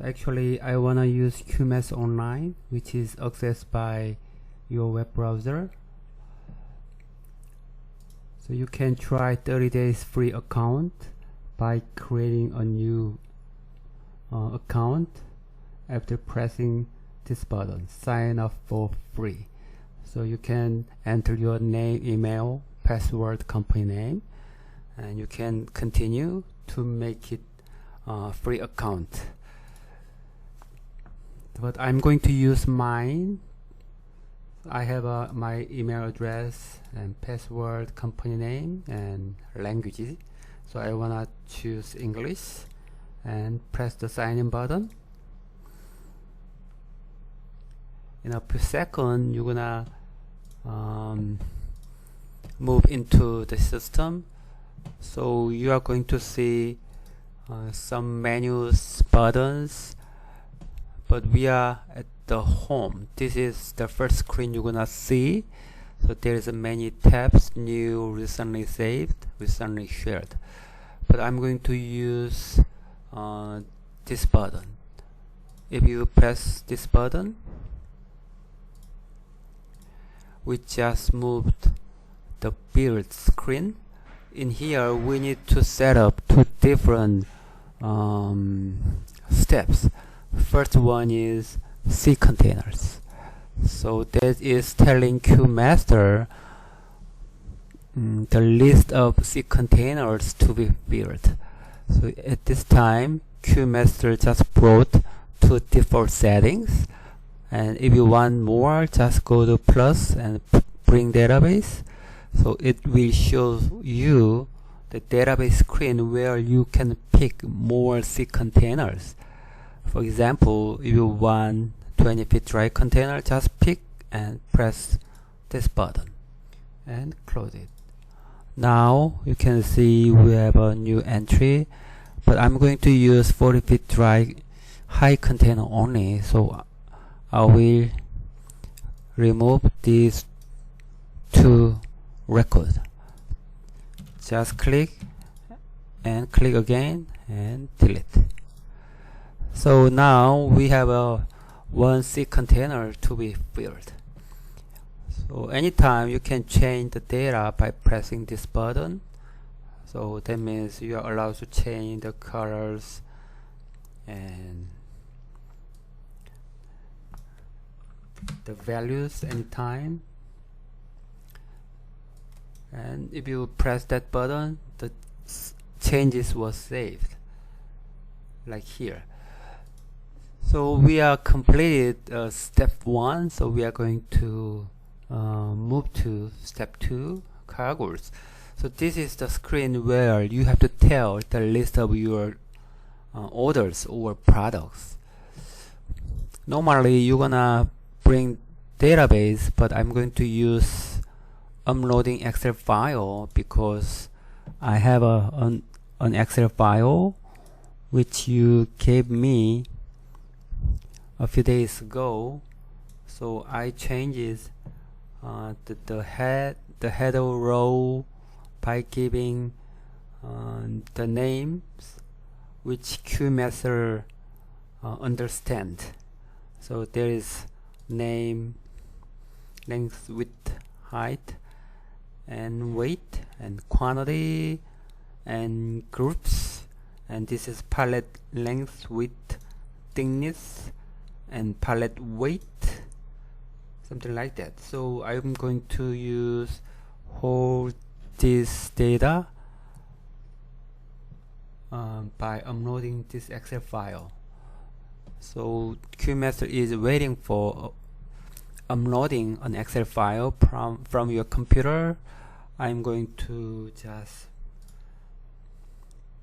Actually, I wanna use CubeMaster Online, which is accessed by your web browser. So you can try 30 days free account by creating a new account after pressing this button, sign up for free. So you can enter your name, email, password, company name, and you can continue to make it free account. But I'm going to use mine. I have my email address and password, company name, and language. So I wanna choose English and press the sign in button. In a few seconds, you're gonna move into the system. So you are going to see some menus, buttons, but we are at the home. This is the first screen you're gonna see. So there is many tabs: new, recently saved, recently shared. But I'm going to use this button. If you press this button, we just moved the build screen. In here, we need to set up two different steps. First one is C containers. So that is telling CubeMaster the list of C containers to be built. So at this time, CubeMaster just brought two default settings, and if you want more, just go to plus and bring database. So it will show you the database screen where you can pick more C containers. For example, if you want 20 feet drive container, just pick and press this button and close it. Now you can see we have a new entry, but I'm going to use 40 feet dry high container only. So I will remove these two records. Just click and click again and delete. So now we have a 1C container to be filled. So anytime you can change the data by pressing this button. So that means you are allowed to change the colors and the values anytime. And if you press that button, the changes were saved, like here. So we are completed step 1. So we are going to move to step 2, cargoes. So this is the screen where you have to tell the list of your orders or products. Normally you're gonna bring database, but I'm going to use uploading Excel file because I have an Excel file which you gave me a few days ago. So I changes the header row by giving the names which CubeMaster understand. So there is name, length, width, height, and weight, and quantity, and groups, and this is palette length, width, thickness, and palette weight, something like that. So I'm going to use hold this data by uploading this Excel file. So CubeMaster is waiting for uploading an Excel file from your computer. I'm going to just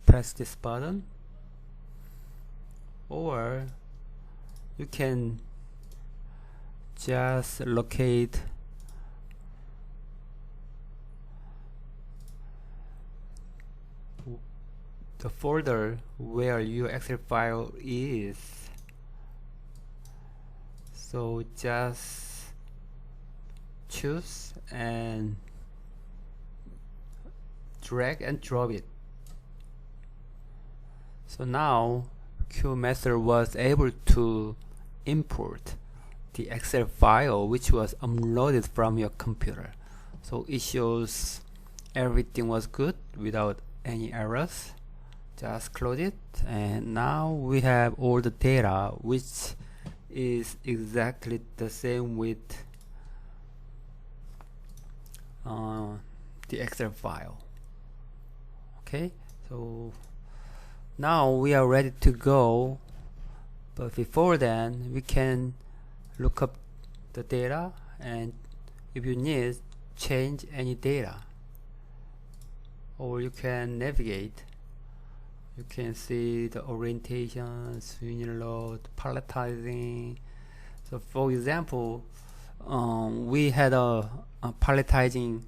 press this button, or you can just locate the folder where your Excel file is. So just choose and drag and drop it. So now CubeMaster was able to import the Excel file which was uploaded from your computer. So it shows everything was good without any errors. Just close it, and now we have all the data which is exactly the same with the Excel file. Okay, so now we are ready to go, but before then we can look up the data, and if you need, change any data, or you can navigate. You can see the orientations, unit load, palletizing. So for example, we had a palletizing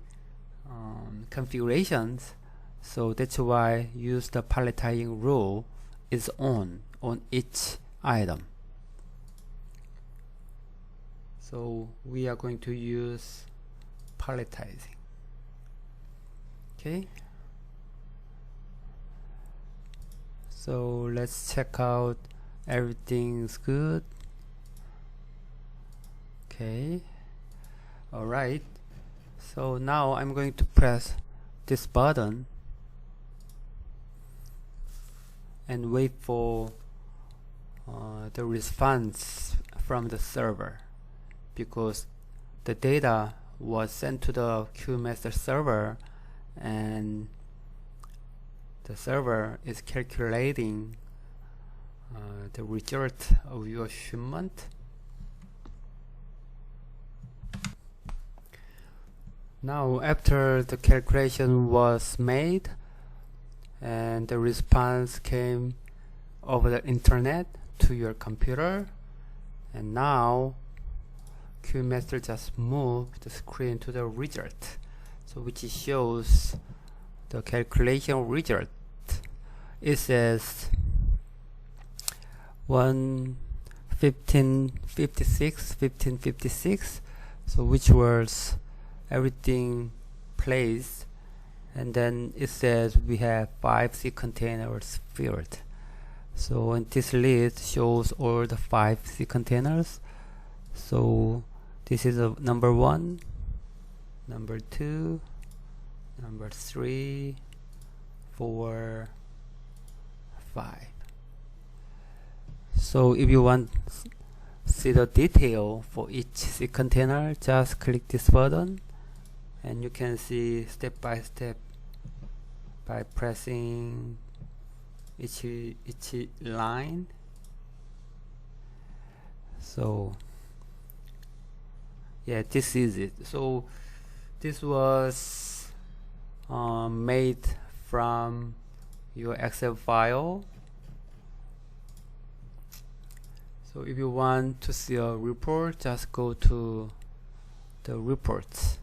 configurations, so that's why use the palletizing rule is on each item. So we are going to use palletizing. Okay, so let's check out everything's good. Okay, alright, so now I'm going to press this button and wait for the response from the server, because the data was sent to the CubeMaster server and the server is calculating the result of your shipment. Now after the calculation was made and the response came over the internet to your computer, and now CubeMaster just moved the screen to the result, so which shows the calculation result. It says 1556, so which was everything placed, and then it says we have 5 C containers filled. So and this list shows all the 5 C containers. So this is a number 1, number 2, number 3, 4, 5. So if you want see the detail for each C container, just click this button and you can see step by step by pressing each line. So yeah, this is it. So this was made from your Excel file. So if you want to see a report, just go to the reports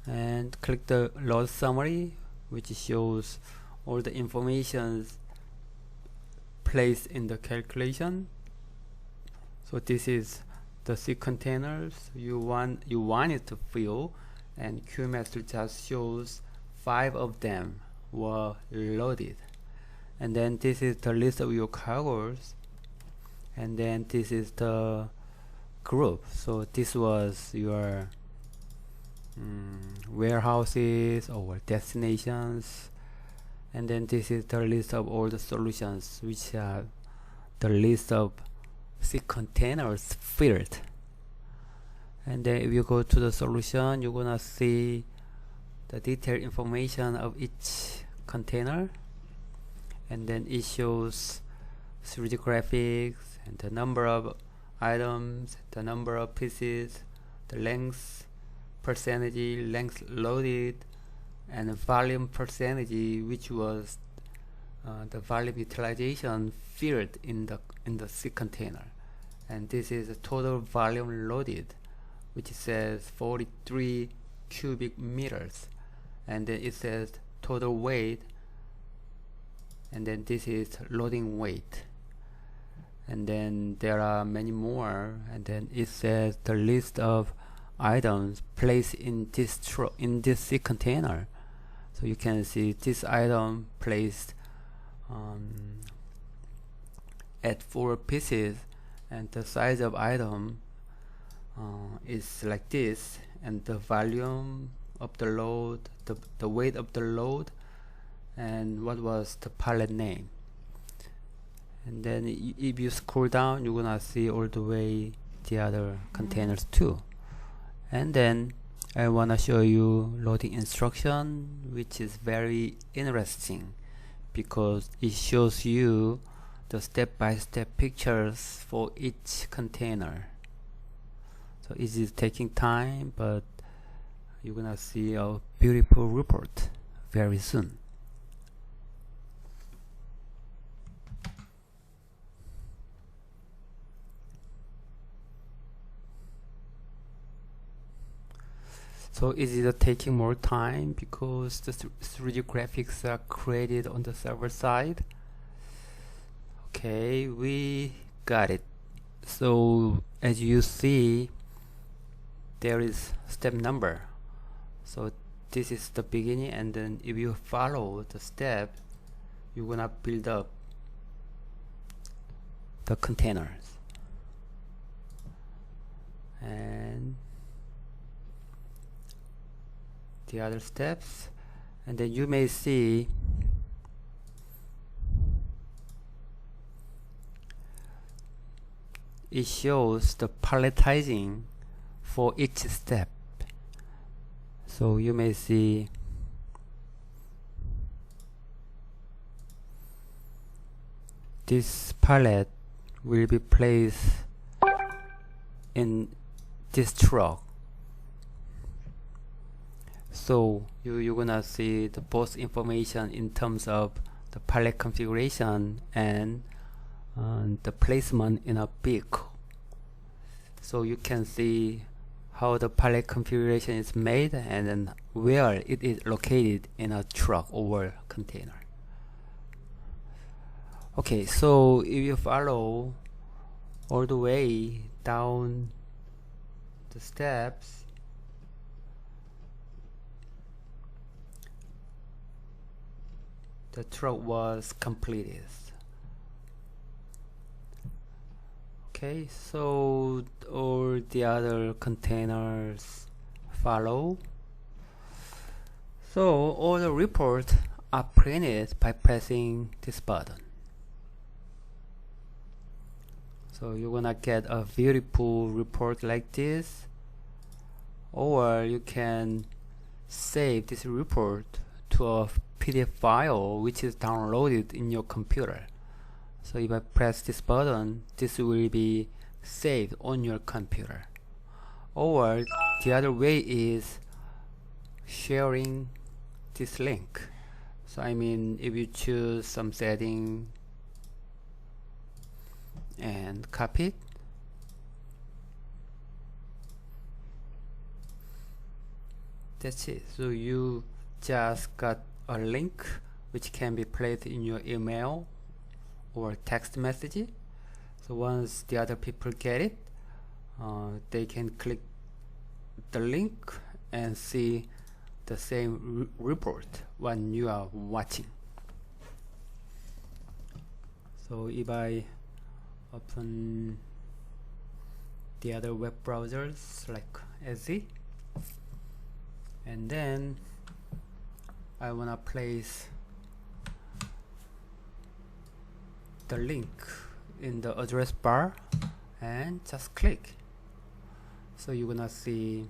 and click the load summary, which shows all the information placed in the calculation. So this is the C containers you want it to fill, and CubeMaster just shows 5 of them were loaded. And then this is the list of your cargoes, and then this is the group. So this was your warehouses or destinations, and then this is the list of all the solutions, which are the list of C containers filled. And then if you go to the solution, you're gonna see the detailed information of each container, and then it shows 3D graphics and the number of items, the number of pieces, the length percentage, length loaded, and volume percentage, which was the volume utilization filled in the C container. And this is the total volume loaded, which says 43 cubic meters, and then it says total weight, and then this is loading weight, and then there are many more, and then it says the list of items placed in this C container. So you can see this item placed add 4 pieces, and the size of item is like this, and the volume of the load, the weight of the load, and what was the pallet name. And then if you scroll down, you're gonna see all the way the other containers too. And then I wanna show you loading instruction, which is very interesting because it shows you the step-by-step pictures for each container. So it is taking time, but you're gonna see a beautiful report very soon. So is it taking more time because the 3D graphics are created on the server side? Okay, we got it. So as you see, there is step number. So this is the beginning, and then if you follow the step, you're gonna build up the containers. And the other steps, and then you may see it shows the palletizing for each step. So you may see this pallet will be placed in this truck. So you're gonna see the both information in terms of the pallet configuration and the placement in a vehicle. So you can see how the pallet configuration is made and then where it is located in a truck or container. Okay, so if you follow all the way down the steps, the truck was completed. Okay, so all the other containers follow. So all the reports are printed by pressing this button. So you're gonna get a beautiful report like this, or you can save this report to a PDF file which is downloaded in your computer. So if I press this button, this will be saved on your computer. Or the other way is sharing this link. So I mean, if you choose some setting and copy it, that's it. So you just got a link which can be placed in your email or text message. So once the other people get it, they can click the link and see the same report when you are watching. So if I open the other web browsers like Edge, and then I wanna place the link in the address bar and just click. So you're gonna see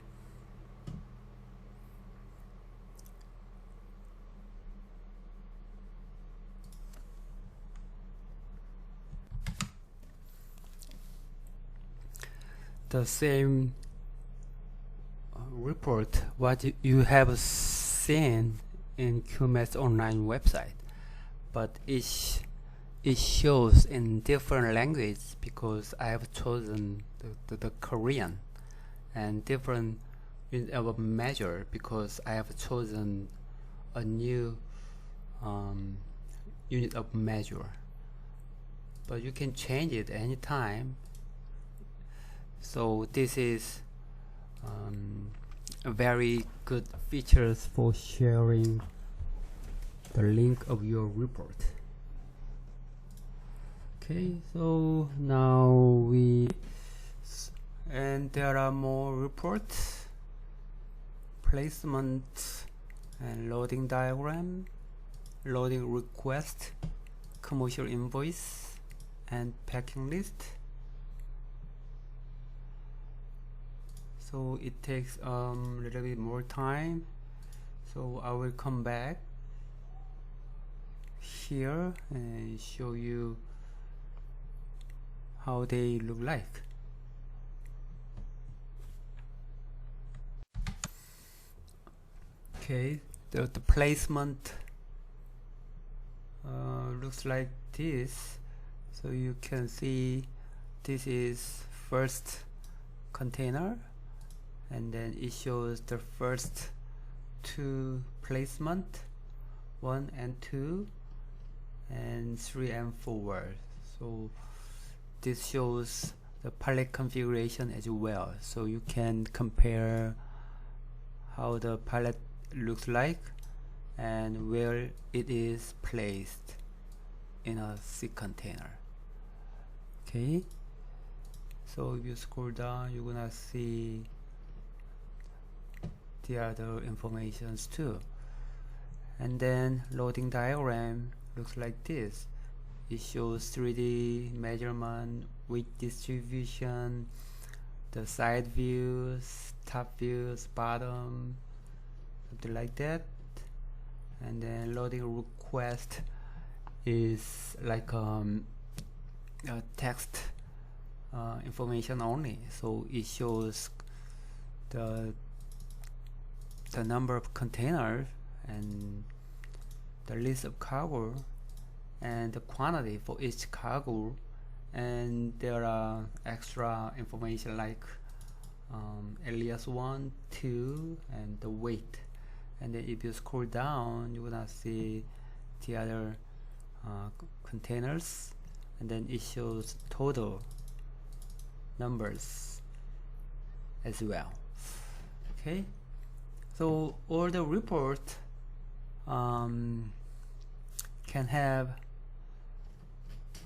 the same report what you have seen in CubeMaster Online website, but it shows in different language because I have chosen the Korean, and different unit of measure because I have chosen a new unit of measure. But you can change it anytime. So this is a very good features for sharing the link of your report. Okay, so now and there are more reports, placement and loading diagram, loading request, commercial invoice, and packing list. So it takes a little bit more time, so I will come back here and show you how they look like. Okay, the placement looks like this. So you can see this is first container, and then it shows the first two placement, 1 and 2 and 3 and 4. So this shows the palette configuration as well, so you can compare how the palette looks like and where it is placed in a C container. Okay, so if you scroll down, you're gonna see the other informations too. And then loading diagram looks like this. It shows 3D measurement, weight distribution, the side views, top views, bottom, something like that. And then loading request is like a text information only, so it shows the number of containers and the list of cargo and the quantity for each cargo, and there are extra information like alias 1, 2, and the weight. And then if you scroll down, you're gonna see the other containers, and then it shows total numbers as well. Okay, so all the report can have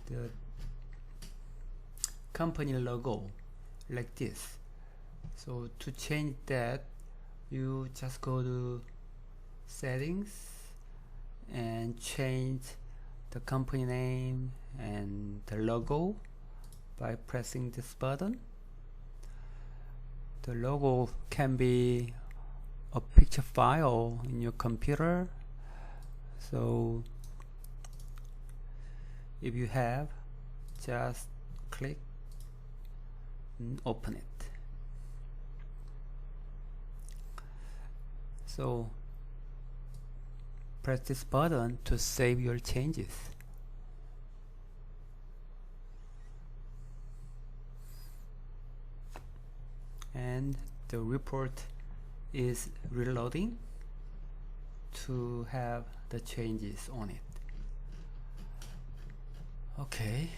the company logo like this. So to change that, you just go to settings and change the company name and the logo by pressing this button. The logo can be a picture file in your computer, so if you have, just click and open it. So press this button to save your changes. And the report is reloading to have the changes on it. Okay,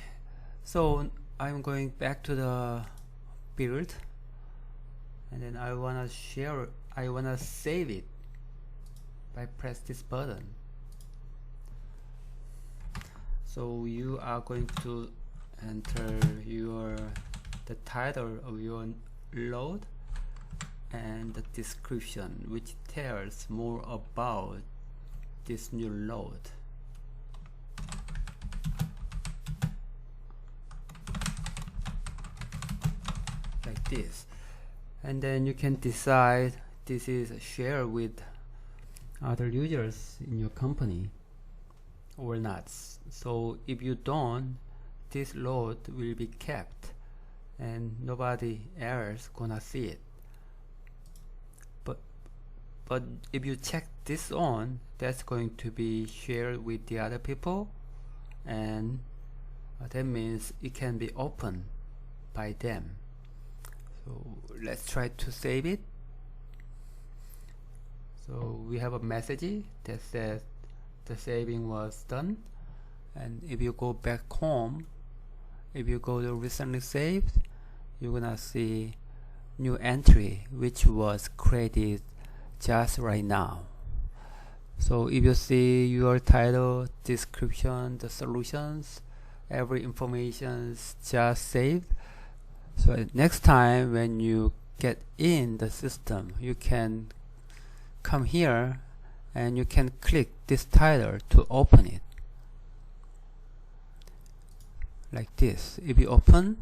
so I'm going back to the build, and then I wanna save it by press this button. So you are going to enter the title of your load and the description, which tells more about this new load. Like this. And then you can decide this is shared with other users in your company or not. So if you don't, this load will be kept and nobody else gonna see it. But if you check this on, that's going to be shared with the other people, and that means it can be opened by them. So let's try to save it. So we have a message that says the saving was done, and if you go back home, if you go to recently saved, you're gonna see new entry which was created just right now. So if you see your title, description, the solutions, every information is just saved. So next time when you get in the system, you can come here and you can click this title to open it like this. If you open,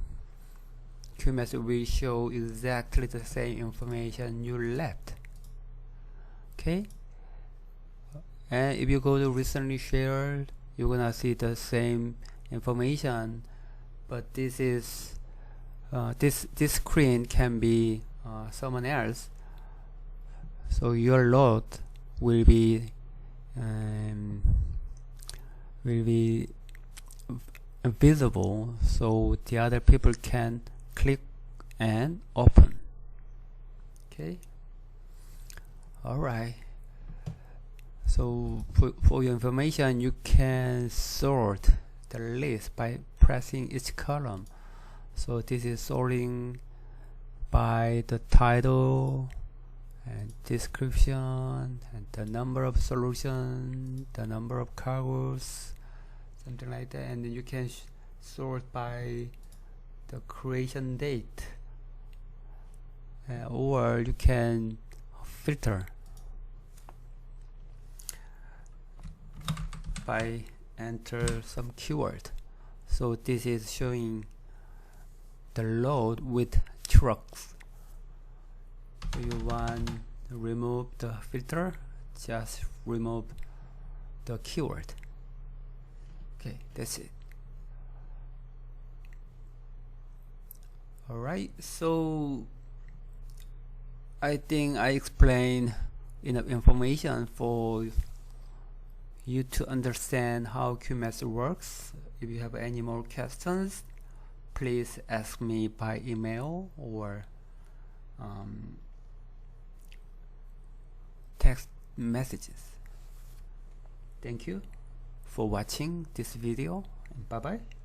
CubeMaster will show exactly the same information you left. Okay, and if you go to recently shared, you're gonna see the same information, but this is this screen can be someone else, so your load will be visible, so the other people can click and open. Okay, alright. So for your information, you can sort the list by pressing each column. So this is sorting by the title and description and the number of solutions, the number of cargoes, something like that. And then you can sort by the creation date, or you can filter by enter some keyword. So this is showing the load with trucks. So you want to remove the filter, just remove the keyword. Okay, that's it. Alright, so I think I explained enough information for you to understand how CubeMaster works. If you have any more questions, please ask me by email or text messages. Thank you for watching this video, and bye bye.